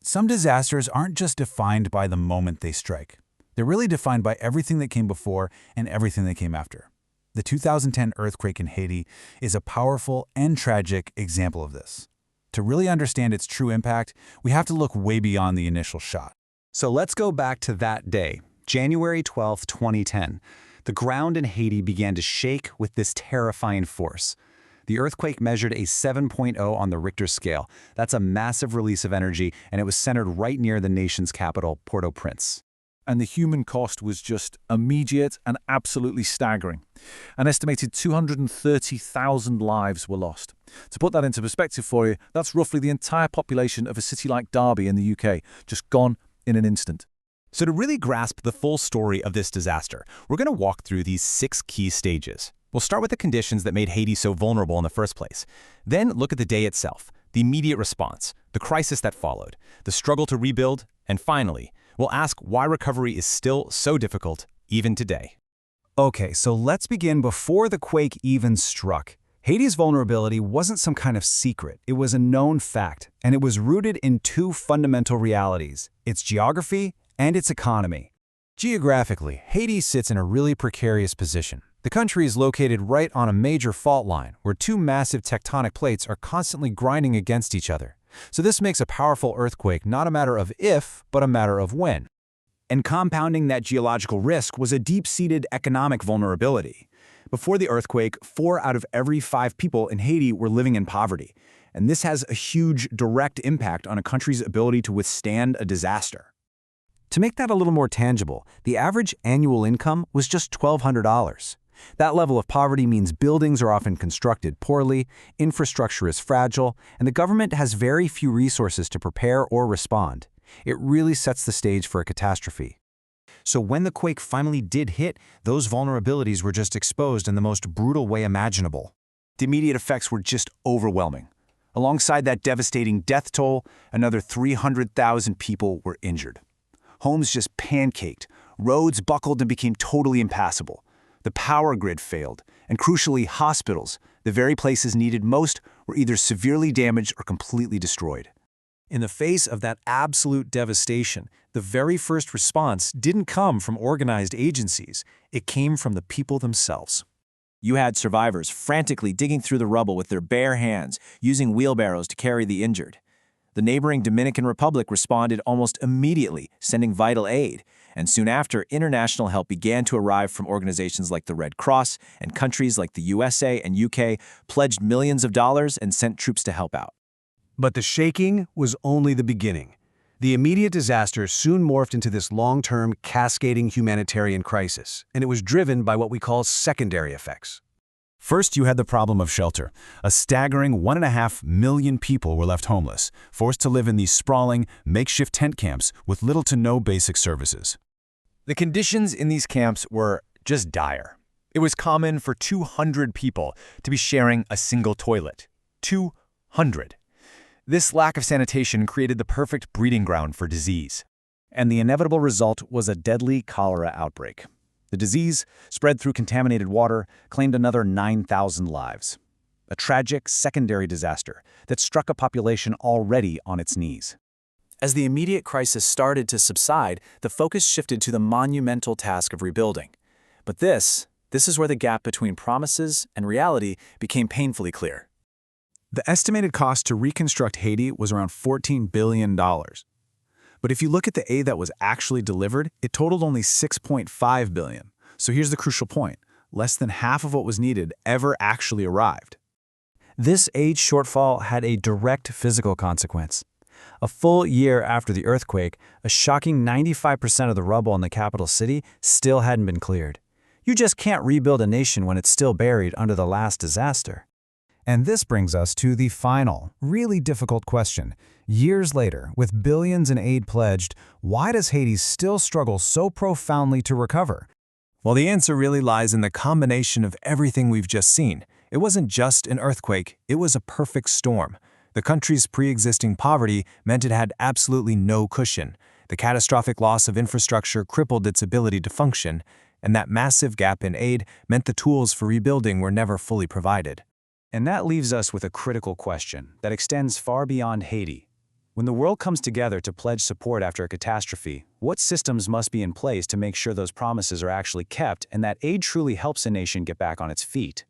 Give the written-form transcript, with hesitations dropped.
Some disasters aren't just defined by the moment they strike. They're really defined by everything that came before and everything that came after. The 2010 earthquake in Haiti is a powerful and tragic example of this. To really understand its true impact, we have to look way beyond the initial shock. So let's go back to that day, January 12, 2010. The ground in Haiti began to shake with this terrifying force. The earthquake measured a 7.0 on the Richter scale. That's a massive release of energy, and it was centered right near the nation's capital, Port-au-Prince. And the human cost was just immediate and absolutely staggering. An estimated 230,000 lives were lost. To put that into perspective for you, that's roughly the entire population of a city like Derby in the UK, just gone in an instant. So to really grasp the full story of this disaster, we're going to walk through these 6 key stages. We'll start with the conditions that made Haiti so vulnerable in the first place. Then look at the day itself, the immediate response, the crisis that followed, the struggle to rebuild, and finally, we'll ask why recovery is still so difficult, even today. Okay, so let's begin before the quake even struck. Haiti's vulnerability wasn't some kind of secret. It was a known fact, and it was rooted in 2 fundamental realities: its geography and its economy. Geographically, Haiti sits in a really precarious position. The country is located right on a major fault line where 2 massive tectonic plates are constantly grinding against each other. So this makes a powerful earthquake not a matter of if, but a matter of when. And compounding that geological risk was a deep-seated economic vulnerability. Before the earthquake, 4 out of every 5 people in Haiti were living in poverty. And this has a huge direct impact on a country's ability to withstand a disaster. To make that a little more tangible, the average annual income was just $1,200. That level of poverty means buildings are often constructed poorly, infrastructure is fragile, and the government has very few resources to prepare or respond. It really sets the stage for a catastrophe. So when the quake finally did hit, those vulnerabilities were just exposed in the most brutal way imaginable. The immediate effects were just overwhelming. Alongside that devastating death toll, another 300,000 people were injured. Homes just pancaked, roads buckled and became totally impassable. The power grid failed, and crucially, hospitals, the very places needed most, were either severely damaged or completely destroyed. In the face of that absolute devastation, the very first response didn't come from organized agencies. It came from the people themselves. You had survivors frantically digging through the rubble with their bare hands, using wheelbarrows to carry the injured. The neighboring Dominican Republic responded almost immediately, sending vital aid, and soon after, international help began to arrive from organizations like the Red Cross, and countries like the USA and UK pledged millions of dollars and sent troops to help out. But the shaking was only the beginning. The immediate disaster soon morphed into this long-term, cascading humanitarian crisis, and it was driven by what we call secondary effects. First, you had the problem of shelter. A staggering 1.5 million people were left homeless, forced to live in these sprawling, makeshift tent camps with little to no basic services. The conditions in these camps were just dire. It was common for 200 people to be sharing a single toilet. 200. This lack of sanitation created the perfect breeding ground for disease. And the inevitable result was a deadly cholera outbreak. The disease, spread through contaminated water, claimed another 9,000 lives. A tragic secondary disaster that struck a population already on its knees. As the immediate crisis started to subside, the focus shifted to the monumental task of rebuilding. But this is where the gap between promises and reality became painfully clear. The estimated cost to reconstruct Haiti was around $14 billion. But if you look at the aid that was actually delivered, it totaled only $6.5 billion. So here's the crucial point. Less than half of what was needed ever actually arrived. This aid shortfall had a direct physical consequence. A full year after the earthquake, a shocking 95% of the rubble in the capital city still hadn't been cleared. You just can't rebuild a nation when it's still buried under the last disaster. And this brings us to the final, really difficult question. Years later, with billions in aid pledged, why does Haiti still struggle so profoundly to recover? Well, the answer really lies in the combination of everything we've just seen. It wasn't just an earthquake, it was a perfect storm. The country's pre-existing poverty meant it had absolutely no cushion. The catastrophic loss of infrastructure crippled its ability to function, and that massive gap in aid meant the tools for rebuilding were never fully provided. And that leaves us with a critical question that extends far beyond Haiti. When the world comes together to pledge support after a catastrophe, what systems must be in place to make sure those promises are actually kept and that aid truly helps a nation get back on its feet?